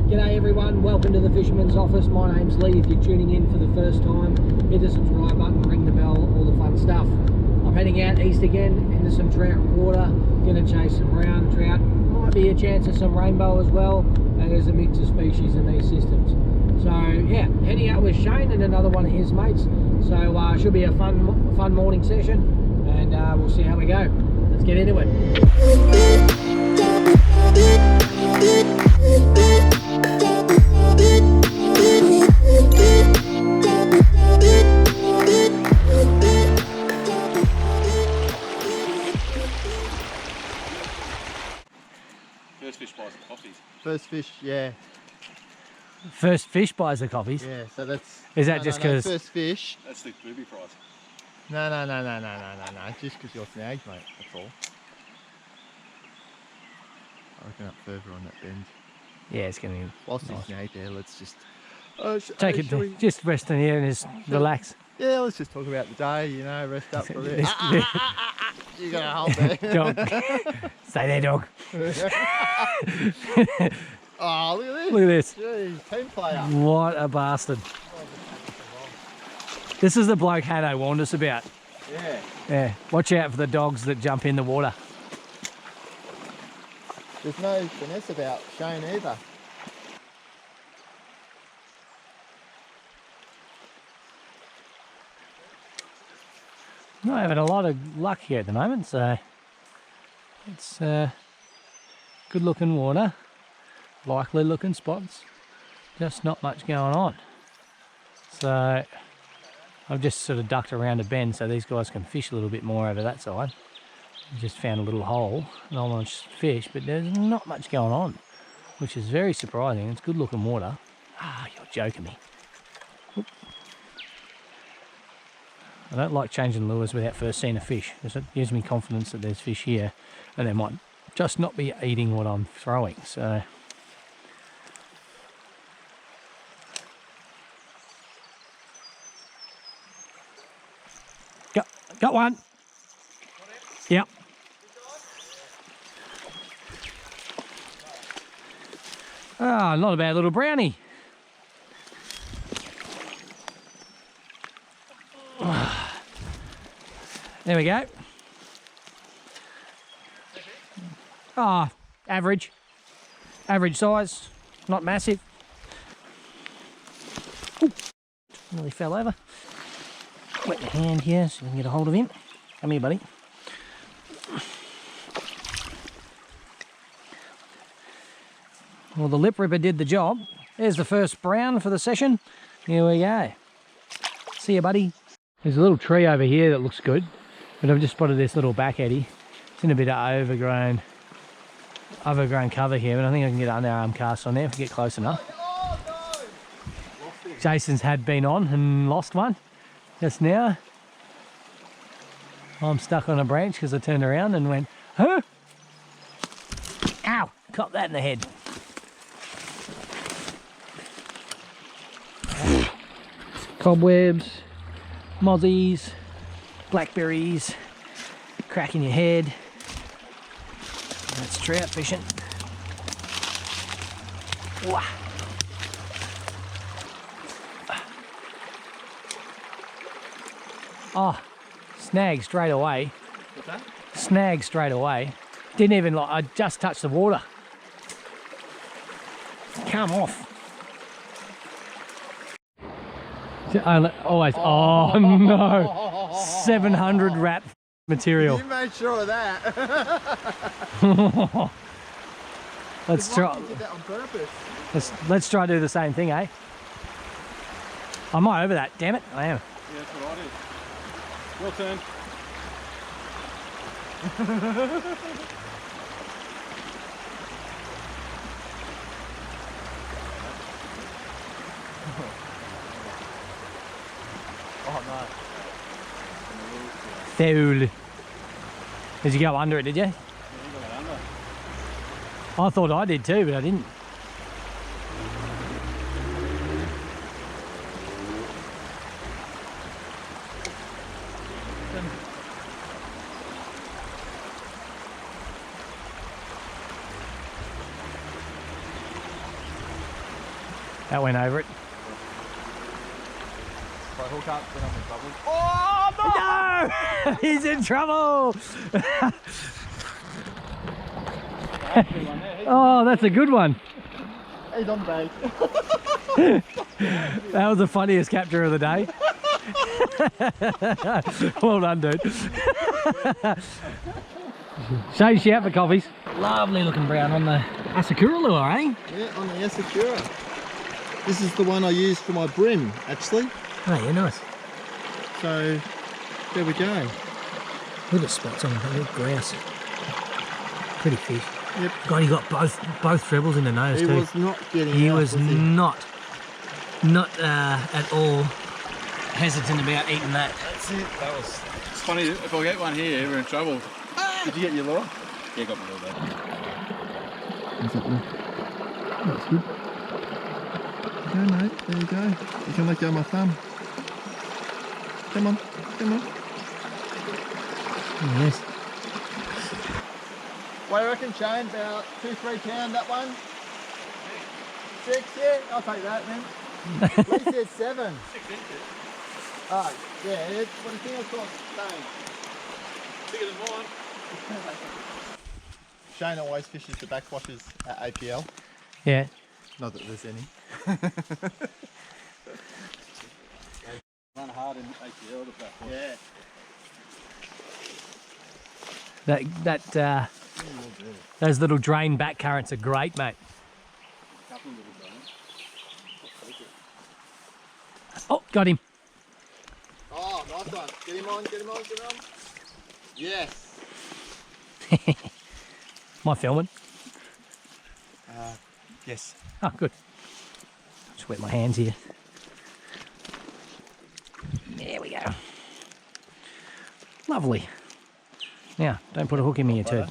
G'day everyone, welcome to the Fisherman's Office. My name's Lee. If you're tuning in for the first time, hit the subscribe button, ring the bell, all the fun stuff. I'm heading out east again into some trout water. Gonna chase some brown trout. Might be a chance of some rainbow as well. And there's a mix of species in these systems. So yeah, heading out with Shane and another one of his mates. So should be a fun morning session, and we'll see how we go. Let's get into it. First fish buys the coffees. First fish, yeah. First fish buys the coffees? Yeah, so that's... Is that just because... First fish. That's the booby prize. No. Just because you're snagged, mate, that's all. I reckon up further on that bend. Yeah, it's going to be Whilst nice. he's snagged there, let's just... Take it, just rest in here and just relax. Yeah, let's just talk about the day, you know, rest up for a bit. You got a hold there. Dog. Stay there, dog. Oh, look at this. Look at this. Jeez, team player. What a bastard. This is the bloke Hado warned us about. Yeah. Yeah, watch out for the dogs that jump in the water. There's no finesse about Shane either. Not having a lot of luck here at the moment, so it's good looking water, likely looking spots, just not much going on. So I've just sort of ducked around a bend so these guys can fish a little bit more over that side. Just found a little hole and I want to fish, but there's not much going on, which is very surprising. It's good looking water. Ah, you're joking me. I don't like changing lures without first seeing a fish, because it gives me confidence that there's fish here and they might just not be eating what I'm throwing. So got one. Yep. Ah, not a bad little brownie. There we go. Ah, average. Average size, not massive. Ooh, nearly fell over. Wet the hand here so we can get a hold of him. Come here, buddy. Well, the lip ripper did the job. There's the first brown for the session. Here we go. See you, buddy. There's a little tree over here that looks good, but I've just spotted this little back eddy. It's in a bit of overgrown cover here, but I think I can get an underarm cast on there if we get close enough. Jason's had been on and lost one just now. I'm stuck on a branch because I turned around and went, huh? Ow! Caught that in the head. Cobwebs, mozzies, blackberries, cracking your head. That's trout fishing. Wah. Oh, snag straight away. What's that? Snag straight away. Didn't even like, I just touched the water. Come off. Always, oh no, 700 wrap material. You made sure of that. Let's try. You did that on purpose. Let's try to do the same thing, eh? I might over that. Damn it, I am. Yeah, that's what I did. Your turn. Oh no. Foul. Did you go under it, did you? Yeah, you got it under. I thought I did too, but I didn't. That went over it. If I hook up, then I'm in trouble. Oh, no! He's in trouble! Oh, that's a good one. He's on bait. That was the funniest capture of the day. Well done, dude. Shane, she out for coffees. Lovely looking brown on the Asakura lure, eh? Yeah, on the Asakura. This is the one I use for my brim, actually. Oh, yeah, nice. So, there we go. Look at the spots on the grouse. Pretty fish. Yep. God, he got both trebles in the nose He too. was not getting He out, was he? not at all hesitant about eating that. That's it. That was. It's funny. If I get one here, we're in trouble. Did you get your lure? Yeah, got my lure there. What's that there? That's good. There you go, mate. There you go. You can let go of my thumb. Come on. Come on. Yes. What do you reckon, Shane? About 2-3 pound, that one? 6, yeah? I'll take that, man. He said 7. 6 inches. Oh, yeah, it's what I think I call stone. Bigger than mine. Shane always fishes the backwashers at APL. Yeah. Not that there's any. Run hard in ATL the platform. Yeah. Those little drain back currents are great, mate. Couple of little drones. Oh, got him. Oh, nice one. Get him on, get him on, get him on. Yes. Am I filming? Yes. Oh, good. Just wet my hands here. There we go. Lovely. Now, don't put a hook in me, you turd.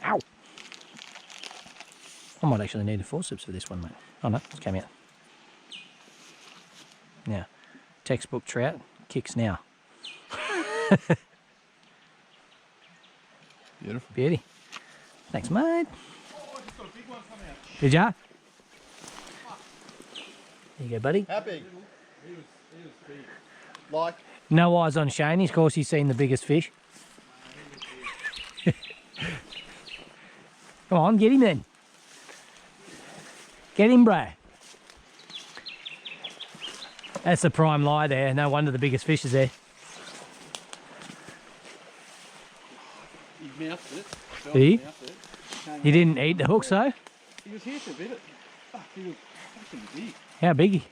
Ow! I might actually need a forceps for this one, mate. Oh no, it's came out. Now, textbook trout, kicks now. Beautiful. Beauty. Thanks, mate. Oh, I just got a big one coming out. Did ya? There you go, buddy. How big? He was big. Like? No eyes on Shane. Of course, he's seen the biggest fish. Come on, get him then. Get him, bro. That's the prime lie there. No wonder the biggest fish is there. He mouthed it. Did he? Mouthed it. You didn't eat the hook, so? He was here for a bit. Fuck, he was fucking big. How big?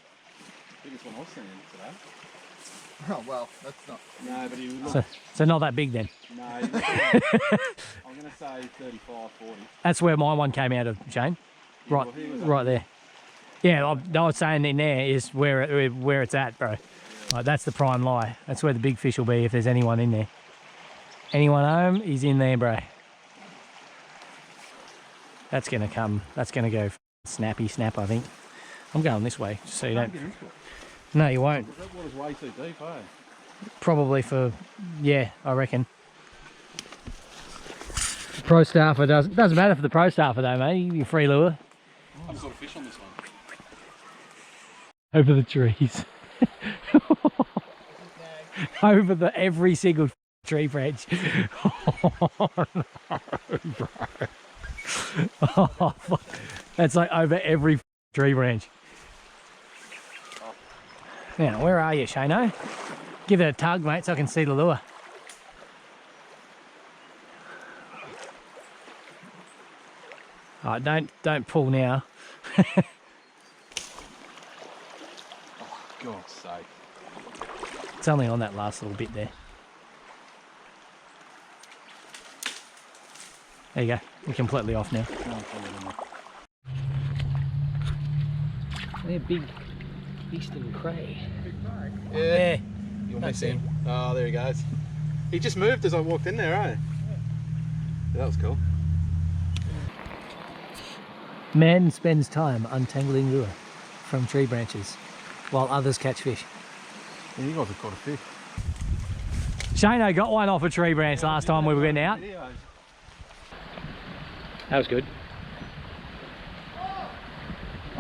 Biggest one I've seen today. Oh, well, that's not. No, but he was So not that big then. no, he was I'm going to say 35, 40. That's where my one came out of, Shane. Right, well, he was right there. Yeah, I was saying in there is where it's at, bro. Right, that's the prime lie. That's where the big fish will be if there's anyone in there. Anyone home, he's in there, bro. That's gonna come. That's gonna go snappy snap, I think. I'm going this way, just so you don't. No, you won't. That water's way too deep, eh? Probably for, yeah, I reckon. Pro staffer doesn't matter for the pro staffer though, mate. You free lure. Some sort of fish on this one. Over the trees. Over every single tree branch. Oh, no, bro. Oh, fuck. That's like over every tree branch. Now, where are you, Shano? Give it a tug, mate, so I can see the lure. Oh, don't pull now. God's sake. It's only on that last little bit there. There you go. You're completely off now. They're big eastern cray. Yeah. You'll That's miss him. Oh, there he goes. He just moved as I walked in there, eh? Yeah, that was cool. Man spends time untangling lure from tree branches while others catch fish. Yeah, you guys have caught a fish. Shano got one off a tree branch last time we went out. That was good.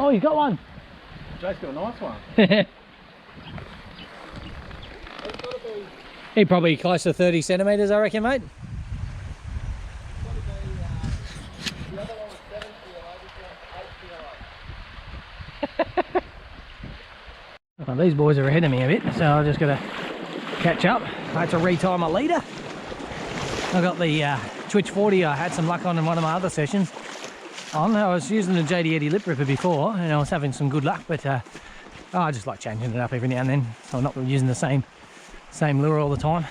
Oh, you got one. Jake's got a nice one. He probably close to 30 centimetres, I reckon, mate. Well, these boys are ahead of me a bit, so I've just got to catch up. I had to retie my leader. I got the Twitch 40 I had some luck on in one of my other sessions. I was using the JD Eddy lip ripper before and I was having some good luck, but I just like changing it up every now and then, so I'm not using the same lure all the time.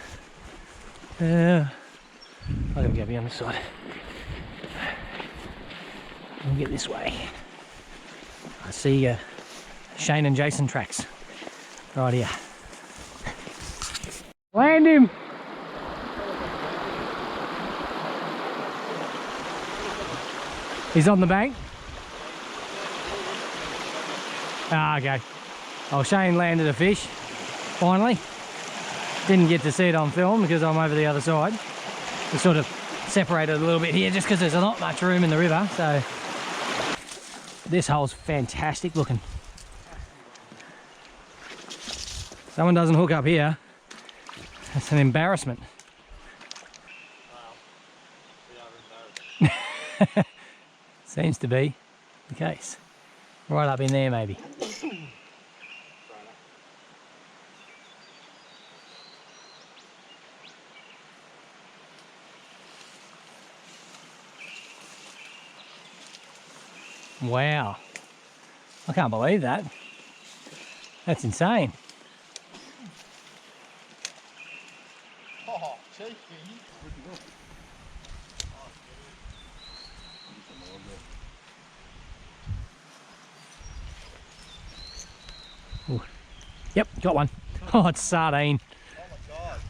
I gotta go beyond this side. We'll get this way. I see Shane and Jason tracks right here. Land him! He's on the bank. Ah, okay. Oh, Shane landed a fish, finally. Didn't get to see it on film because I'm over the other side. We sort of separated a little bit here just because there's not much room in the river, so. This hole's fantastic looking. Someone doesn't hook up here, that's an embarrassment. Seems to be the case. Right up in there, maybe. Wow. I can't believe that. That's insane. Oh, cheeky. Ooh. Yep, got one. Oh, it's sardine. Oh my god.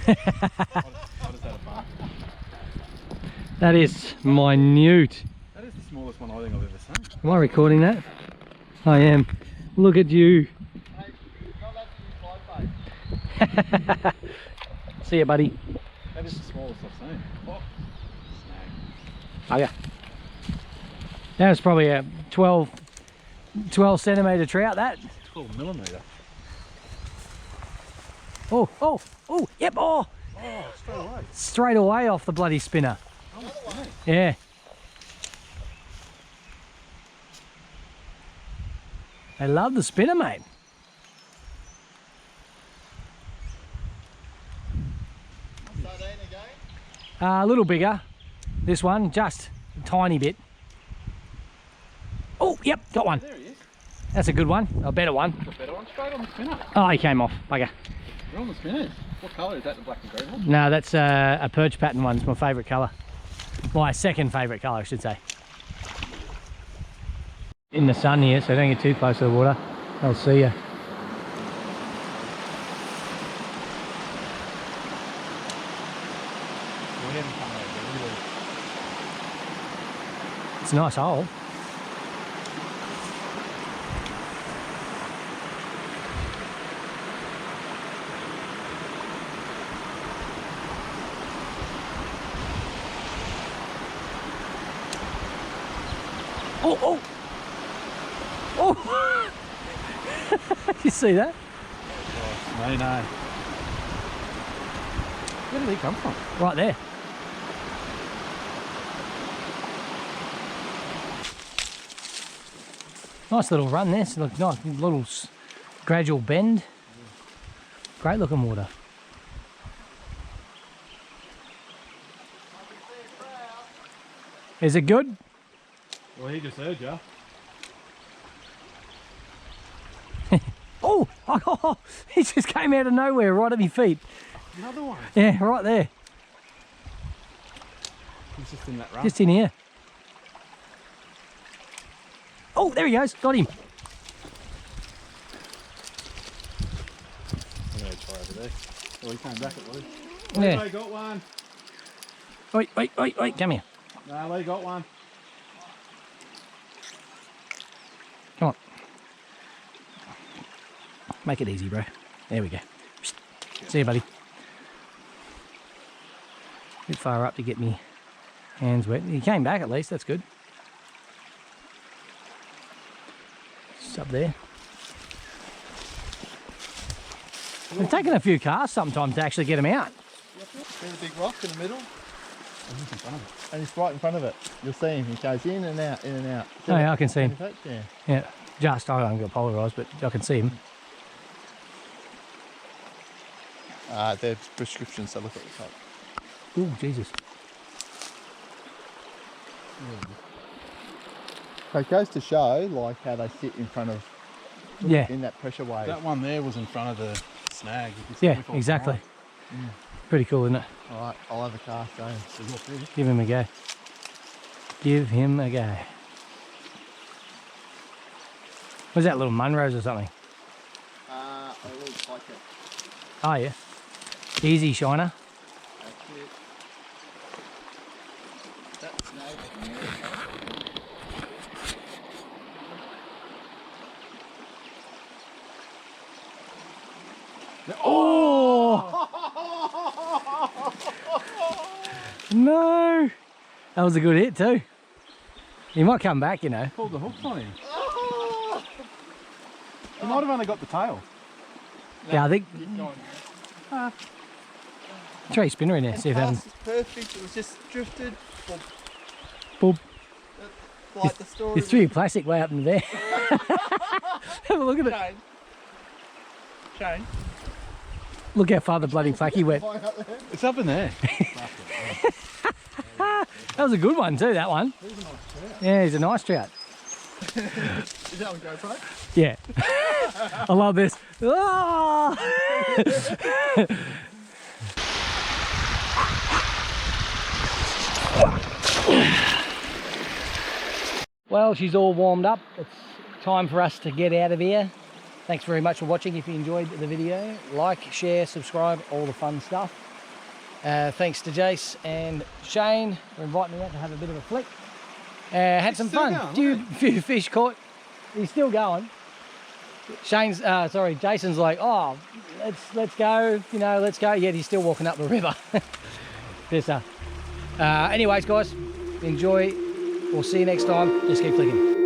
I just had a fun. That is minute. That is the smallest one I think I've ever seen. Am I recording that? I am. Look at you. Hey, not allowed to use live bait. See ya, buddy. That is the smallest I've seen. Oh, snag. Oh yeah. That was probably a 12 centimetre trout, that. 12 millimetre. Oh, oh, oh, yep, oh. Oh, straight away. Straight away off the bloody spinner. Oh, snag. Yeah. They love the spinner, mate. Sardine again? A little bigger. This one, just a tiny bit. Oh, yep, got one. There he is. That's a good one, a better one. That's a better one. Straight on the spinner. Oh, he came off, bugger. You're on the spinners. What colour is that? The black and green one? No, that's a perch pattern one. It's my favourite colour. My second favourite colour, I should say. In the sun here, so don't get too close to the water. I'll see you. It's a nice hole. Oh, oh! Oh! You see that? Oh, no. Where did he come from? Right there. Nice little run there. So nice little gradual bend. Great looking water. Is it good? Well, he just heard you. Oh, oh, he just came out of nowhere right at my feet. Another one. Yeah, right there. He's just in that run. Just in here. Oh, there he goes. Got him. I'm going to try over there. Oh, he came back at least. Yeah. Lee got one. Wait, wait, wait, wait. Come here. No, Lee got one. Come on. Make it easy, bro. There we go. See you, buddy. A bit far up to get me hands wet. He came back at least. That's good. It's up there. It's taking a few casts sometimes to actually get them out. There's a big rock in the middle. And it's right in front of it. You'll see him. He goes in and out, in and out. Oh yeah, I can see him. Yeah. Yeah, just I haven't got polarised, but I can see him. They're prescriptions, so look at the top. Oh Jesus! So it goes to show like how they sit in front of, Yeah, in that pressure wave. That one there was in front of the snag. You can see yeah, before exactly. flying. Pretty cool, isn't it? All right, I'll have a cast going. Give him a go. Give him a go. Was that little Munros or something? A little pocket. Oh yeah. Easy shiner. That's it. That snag. Oh! No! That was a good hit too. He might come back, you know. Pulled the hooks on him. He might have only got the tail. Yeah, I think. Keep going. Try your spinner in there, see if it happens. Cast is perfect. It was just drifted. Boop. Like the story. It's threw your plastic way up in there. Have a look at it. Shane. Look how far the bloody placky went. It's up in there. That was a good one too, that one. He's a nice trout. Yeah, he's a nice trout. Is that on GoPro? Yeah. I love this. Ah! Well, she's all warmed up. It's time for us to get out of here. Thanks very much for watching. If you enjoyed the video, like, share, subscribe, all the fun stuff. Thanks to Jace and Shane for inviting me out to have a bit of a flick. Had some fun. Few fish caught. He's still going. Jason's like, oh, let's go, you know, let's go. Yet he's still walking up the river. Anyways, guys, enjoy. We'll see you next time. Just keep flicking.